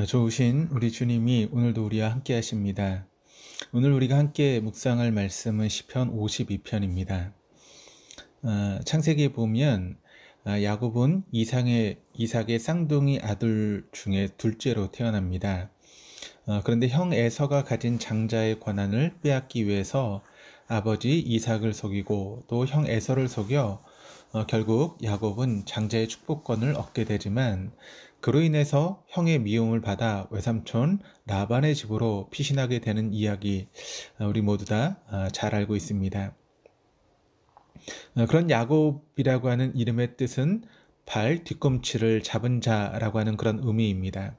좋으신 우리 주님이 오늘도 우리와 함께 하십니다. 오늘 우리가 함께 묵상할 말씀은 시편 52편입니다. 창세기에 보면 야곱은 이삭의 쌍둥이 아들 중에 둘째로 태어납니다. 그런데 형 에서가 가진 장자의 권한을 빼앗기 위해서 아버지 이삭을 속이고 또 형 에서를 속여 결국 야곱은 장자의 축복권을 얻게 되지만 그로 인해서 형의 미움을 받아 외삼촌 라반의 집으로 피신하게 되는 이야기, 우리 모두 다 잘 알고 있습니다. 그런 야곱이라고 하는 이름의 뜻은 발 뒤꿈치를 잡은 자라고 하는 그런 의미입니다.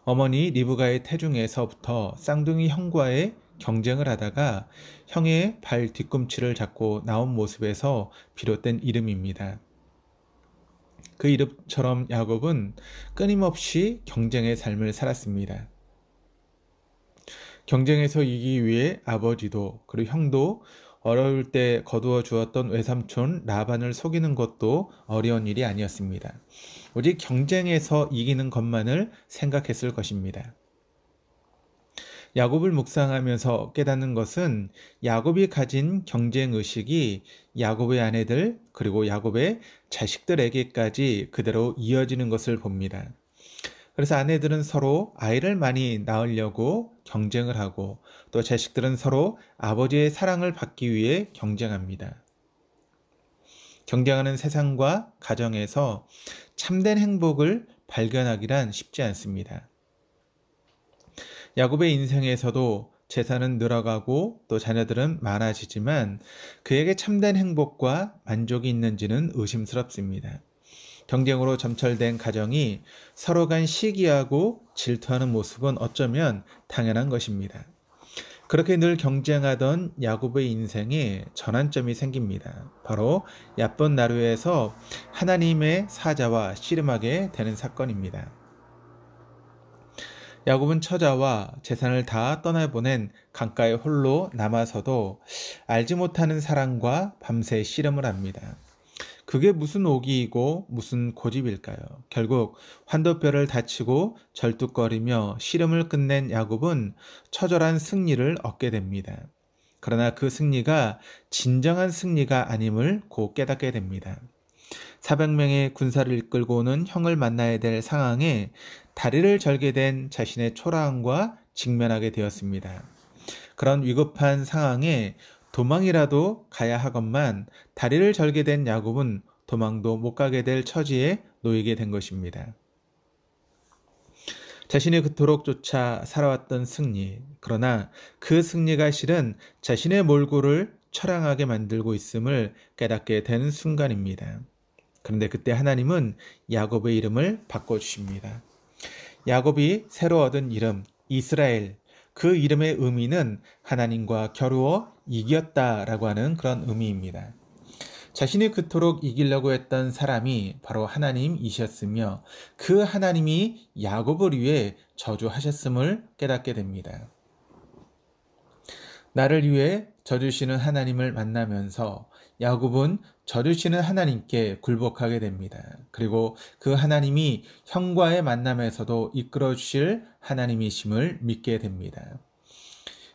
어머니 리브가의 태중에서부터 쌍둥이 형과의 경쟁을 하다가 형의 발 뒤꿈치를 잡고 나온 모습에서 비롯된 이름입니다. 그 이름처럼 야곱은 끊임없이 경쟁의 삶을 살았습니다. 경쟁에서 이기기 위해 아버지도 그리고 형도 어려울 때 거두어 주었던 외삼촌 라반을 속이는 것도 어려운 일이 아니었습니다. 오직 경쟁에서 이기는 것만을 생각했을 것입니다. 야곱을 묵상하면서 깨닫는 것은 야곱이 가진 경쟁의식이 야곱의 아내들 그리고 야곱의 자식들에게까지 그대로 이어지는 것을 봅니다. 그래서 아내들은 서로 아이를 많이 낳으려고 경쟁을 하고 또 자식들은 서로 아버지의 사랑을 받기 위해 경쟁합니다. 경쟁하는 세상과 가정에서 참된 행복을 발견하기란 쉽지 않습니다. 야곱의 인생에서도 재산은 늘어가고 또 자녀들은 많아지지만 그에게 참된 행복과 만족이 있는지는 의심스럽습니다. 경쟁으로 점철된 가정이 서로 간 시기하고 질투하는 모습은 어쩌면 당연한 것입니다. 그렇게 늘 경쟁하던 야곱의 인생에 전환점이 생깁니다. 바로 얕본 나루에서 하나님의 사자와 씨름하게 되는 사건입니다. 야곱은 처자와 재산을 다 떠나보낸 강가에 홀로 남아서도 알지 못하는 사랑과 밤새 씨름을 합니다. 그게 무슨 오기이고 무슨 고집일까요? 결국 환도뼈를 다치고 절뚝거리며 씨름을 끝낸 야곱은 처절한 승리를 얻게 됩니다. 그러나 그 승리가 진정한 승리가 아님을 곧 깨닫게 됩니다. 400명의 군사를 이끌고 오는 형을 만나야 될 상황에 다리를 절게 된 자신의 초라함과 직면하게 되었습니다. 그런 위급한 상황에 도망이라도 가야 하건만 다리를 절게 된 야곱은 도망도 못 가게 될 처지에 놓이게 된 것입니다. 자신이 그토록 쫓아 살아왔던 승리, 그러나 그 승리가 실은 자신의 몰골을 처량하게 만들고 있음을 깨닫게 되는 순간입니다. 그런데 그때 하나님은 야곱의 이름을 바꿔주십니다. 야곱이 새로 얻은 이름 이스라엘, 그 이름의 의미는 하나님과 겨루어 이겼다라고 하는 그런 의미입니다. 자신이 그토록 이기려고 했던 사람이 바로 하나님이셨으며 그 하나님이 야곱을 위해 저주하셨음을 깨닫게 됩니다. 나를 위해 저주시는 하나님을 만나면서 야곱은 저주시는 하나님께 굴복하게 됩니다. 그리고 그 하나님이 형과의 만남에서도 이끌어 주실 하나님이심을 믿게 됩니다.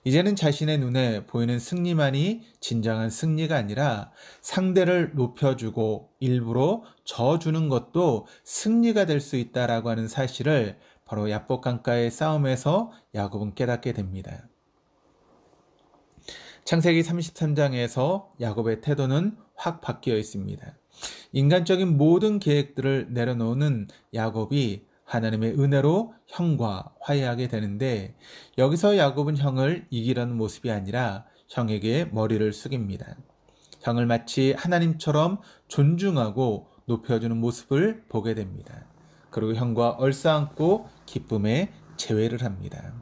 이제는 자신의 눈에 보이는 승리만이 진정한 승리가 아니라 상대를 높여주고 일부러 져주는 것도 승리가 될 수 있다라고 하는 사실을 바로 야복 강가의 싸움에서 야곱은 깨닫게 됩니다. 창세기 33장에서 야곱의 태도는 확 바뀌어 있습니다. 인간적인 모든 계획들을 내려놓는 야곱이 하나님의 은혜로 형과 화해하게 되는데 여기서 야곱은 형을 이기려는 모습이 아니라 형에게 머리를 숙입니다. 형을 마치 하나님처럼 존중하고 높여주는 모습을 보게 됩니다. 그리고 형과 얼싸안고 기쁨에 제외를 합니다.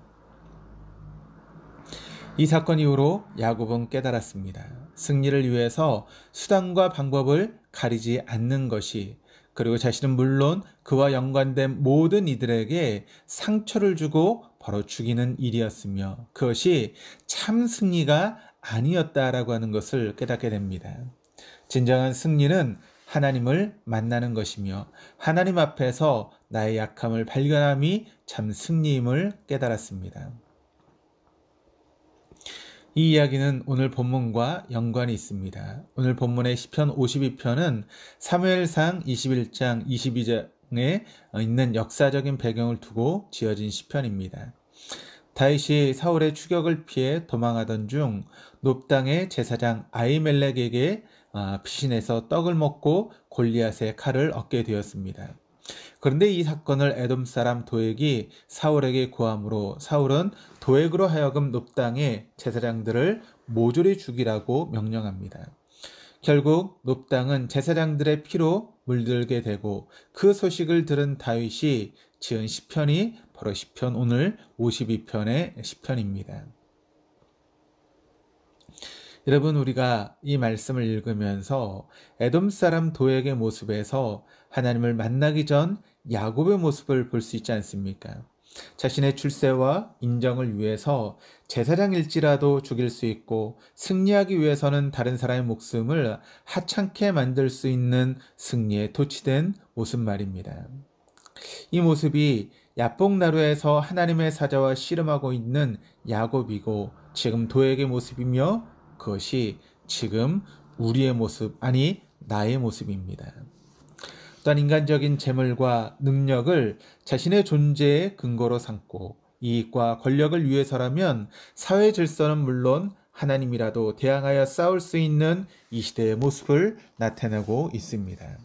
이 사건 이후로 야곱은 깨달았습니다. 승리를 위해서 수단과 방법을 가리지 않는 것이 그리고 자신은 물론 그와 연관된 모든 이들에게 상처를 주고 바로 죽이는 일이었으며 그것이 참 승리가 아니었다라고 하는 것을 깨닫게 됩니다. 진정한 승리는 하나님을 만나는 것이며 하나님 앞에서 나의 약함을 발견함이 참 승리임을 깨달았습니다. 이 이야기는 오늘 본문과 연관이 있습니다. 오늘 본문의 시편 52편은 사무엘상 21장 22장에 있는 역사적인 배경을 두고 지어진 시편입니다. 다윗이 사울의 추격을 피해 도망하던 중 놉당의 제사장 아히멜렉에게 피신해서 떡을 먹고 골리앗의 칼을 얻게 되었습니다. 그런데 이 사건을 에돔 사람 도액이 사울에게 고함으로 사울은 도액으로 하여금 놉당의 제사장들을 모조리 죽이라고 명령합니다. 결국 놉당은 제사장들의 피로 물들게 되고 그 소식을 들은 다윗이 지은 시편이 바로 시편 오늘 52편의 시편입니다. 여러분, 우리가 이 말씀을 읽으면서 에돔 사람 도액의 모습에서 하나님을 만나기 전 야곱의 모습을 볼 수 있지 않습니까? 자신의 출세와 인정을 위해서 제사장일지라도 죽일 수 있고 승리하기 위해서는 다른 사람의 목숨을 하찮게 만들 수 있는 승리에 도취된 모습 말입니다. 이 모습이 야복나루에서 하나님의 사자와 씨름하고 있는 야곱이고 지금 도액의 모습이며 그것이 지금 우리의 모습, 아니 나의 모습입니다. 또한 인간적인 재물과 능력을 자신의 존재의 근거로 삼고 이익과 권력을 위해서라면 사회 질서는 물론 하나님이라도 대항하여 싸울 수 있는 이 시대의 모습을 나타내고 있습니다.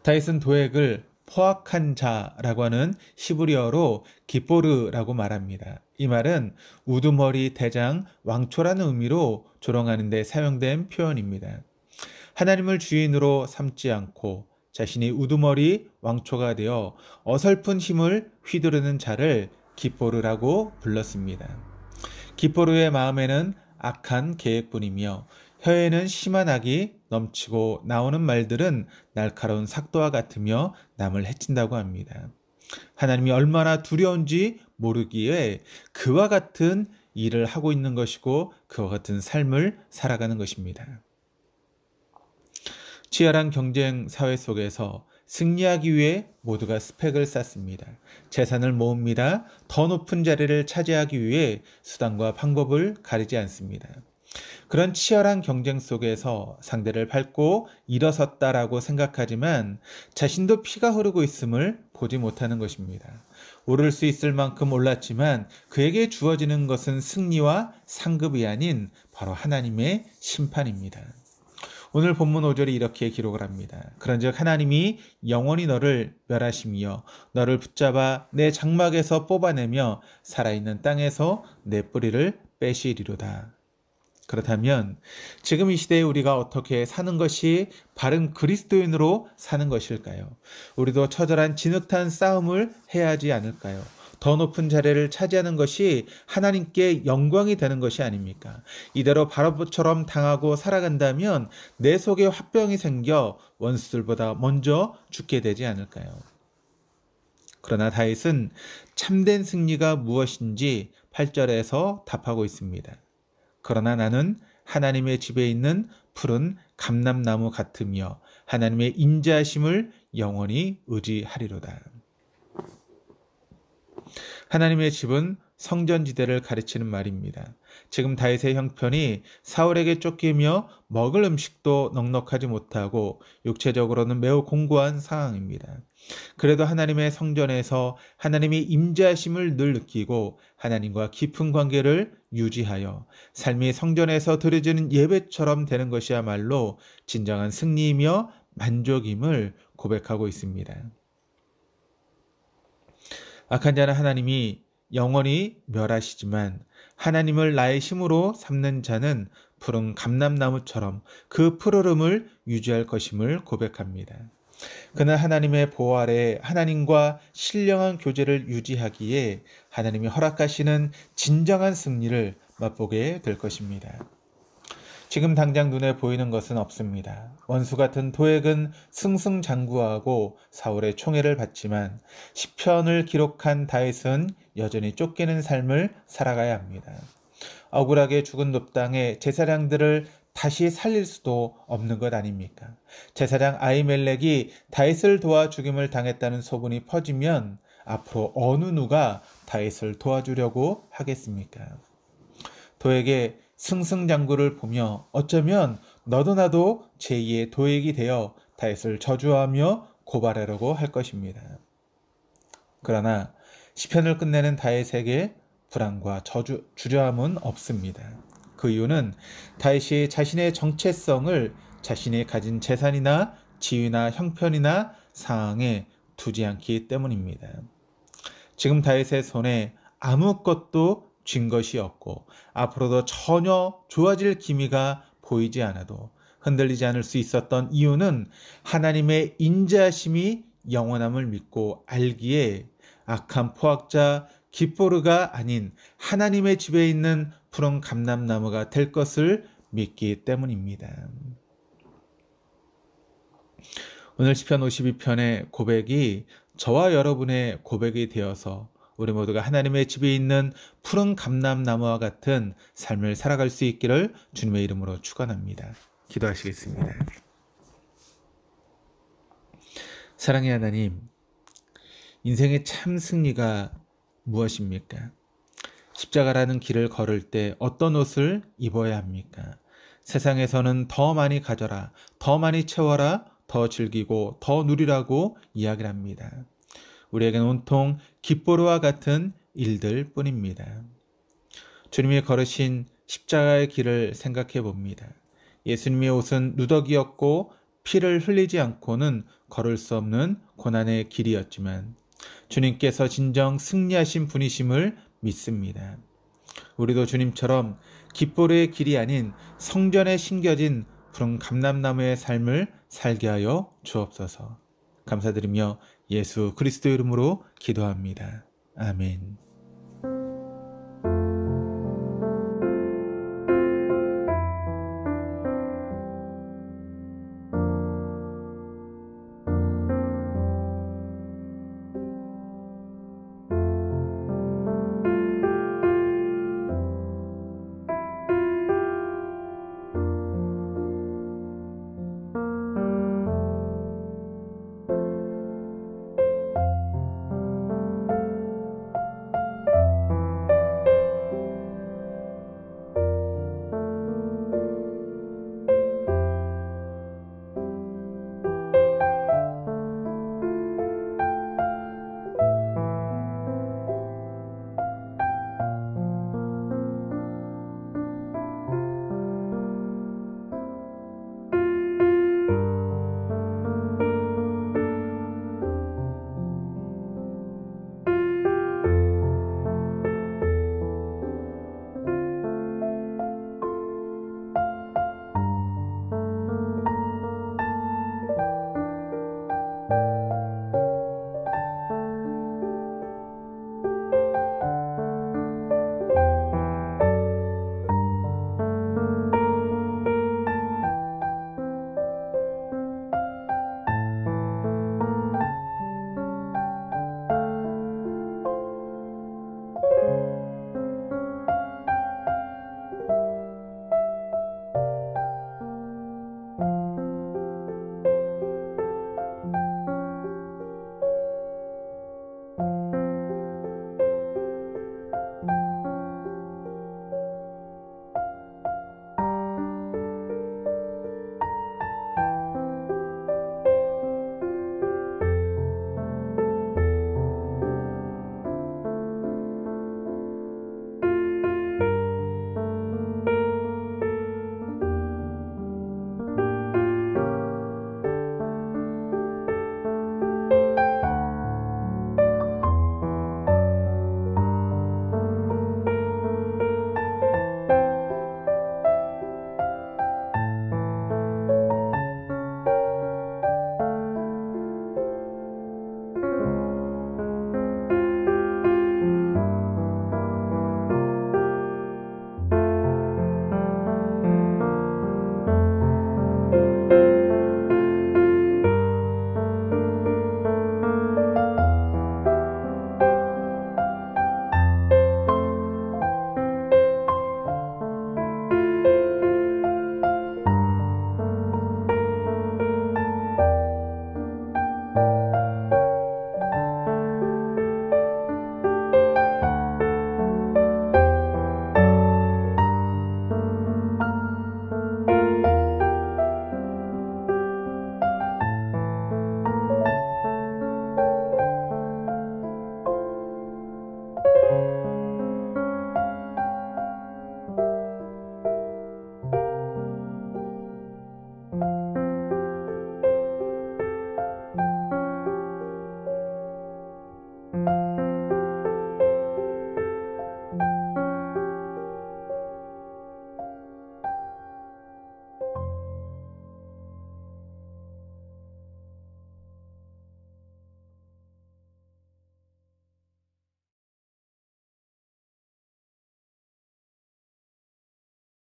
다윗은 도액을 포악한 자라고 하는 히브리어로 기포르라고 말합니다. 이 말은 우두머리, 대장, 왕초라는 의미로 조롱하는 데 사용된 표현입니다. 하나님을 주인으로 삼지 않고 자신이 우두머리, 왕초가 되어 어설픈 힘을 휘두르는 자를 기포르라고 불렀습니다. 기포르의 마음에는 악한 계획뿐이며 혀에는 심한 악이 넘치고 나오는 말들은 날카로운 삭도와 같으며 남을 해친다고 합니다. 하나님이 얼마나 두려운지 모르기에 그와 같은 일을 하고 있는 것이고 그와 같은 삶을 살아가는 것입니다. 치열한 경쟁 사회 속에서 승리하기 위해 모두가 스펙을 쌓습니다. 재산을 모읍니다. 더 높은 자리를 차지하기 위해 수단과 방법을 가리지 않습니다. 그런 치열한 경쟁 속에서 상대를 밟고 일어섰다라고 생각하지만 자신도 피가 흐르고 있음을 보지 못하는 것입니다. 오를 수 있을 만큼 올랐지만 그에게 주어지는 것은 승리와 상급이 아닌 바로 하나님의 심판입니다. 오늘 본문 5절이 이렇게 기록을 합니다. 그런즉 하나님이 영원히 너를 멸하시며 너를 붙잡아 내 장막에서 뽑아내며 살아있는 땅에서 내 뿌리를 빼시리로다. 그렇다면 지금 이 시대에 우리가 어떻게 사는 것이 바른 그리스도인으로 사는 것일까요? 우리도 처절한 진흙탕 싸움을 해야 하지 않을까요? 더 높은 자리를 차지하는 것이 하나님께 영광이 되는 것이 아닙니까? 이대로 바로처럼 당하고 살아간다면 내 속에 화병이 생겨 원수들보다 먼저 죽게 되지 않을까요? 그러나 다윗은 참된 승리가 무엇인지 8절에서 답하고 있습니다. 그러나 나는 하나님의 집에 있는 푸른 감람나무 같으며 하나님의 인자하심을 영원히 의지하리로다. 하나님의 집은 성전지대를 가르치는 말입니다. 지금 다윗의 형편이 사울에게 쫓기며 먹을 음식도 넉넉하지 못하고 육체적으로는 매우 공고한 상황입니다. 그래도 하나님의 성전에서 하나님의 임재하심을 늘 느끼고 하나님과 깊은 관계를 유지하여 삶이 성전에서 드려지는 예배처럼 되는 것이야말로 진정한 승리이며 만족임을 고백하고 있습니다. 악한 자는 하나님이 영원히 멸하시지만 하나님을 나의 힘으로 삼는 자는 푸른 감람나무처럼 그 푸르름을 유지할 것임을 고백합니다. 그는 하나님의 보호 아래 하나님과 신령한 교제를 유지하기에 하나님이 허락하시는 진정한 승리를 맛보게 될 것입니다. 지금 당장 눈에 보이는 것은 없습니다. 원수 같은 도액은 승승장구하고 사울의 총애를 받지만 시편을 기록한 다윗은 여전히 쫓기는 삶을 살아가야 합니다. 억울하게 죽은 놉당의 제사장들을 다시 살릴 수도 없는 것 아닙니까? 제사장 아히멜렉이 다윗을 도와 죽임을 당했다는 소문이 퍼지면 앞으로 어느 누가 다윗을 도와주려고 하겠습니까? 도에게 승승장구를 보며 어쩌면 너도 나도 제2의 도액이 되어 다윗을 저주하며 고발하려고 할 것입니다. 그러나 시편을 끝내는 다윗에게 불안과 주저함은 없습니다. 그 이유는 다윗이 자신의 정체성을 자신이 가진 재산이나 지위나 형편이나 상황에 두지 않기 때문입니다. 지금 다윗의 손에 아무것도 쥔 것이 없고 앞으로도 전혀 좋아질 기미가 보이지 않아도 흔들리지 않을 수 있었던 이유는 하나님의 인자하심이 영원함을 믿고 알기에 악한 포악자 깁보르가 아닌 하나님의 집에 있는 푸른 감람나무가 될 것을 믿기 때문입니다. 오늘 시편 52편의 고백이 저와 여러분의 고백이 되어서 우리 모두가 하나님의 집에 있는 푸른 감람나무와 같은 삶을 살아갈 수 있기를 주님의 이름으로 축원합니다. 기도하시겠습니다. 사랑의 하나님, 인생의 참 승리가 무엇입니까? 십자가라는 길을 걸을 때 어떤 옷을 입어야 합니까? 세상에서는 더 많이 가져라, 더 많이 채워라, 더 즐기고 더 누리라고 이야기를 합니다. 우리에게는 온통 깁보르와 같은 일들 뿐입니다. 주님이 걸으신 십자가의 길을 생각해 봅니다. 예수님의 옷은 누더기였고 피를 흘리지 않고는 걸을 수 없는 고난의 길이었지만 주님께서 진정 승리하신 분이심을 믿습니다. 우리도 주님처럼 깁보르의 길이 아닌 성전에 심겨진 푸른 감람나무의 삶을 살게 하여 주옵소서. 감사드리며 예수 그리스도 이름으로 기도합니다. 아멘.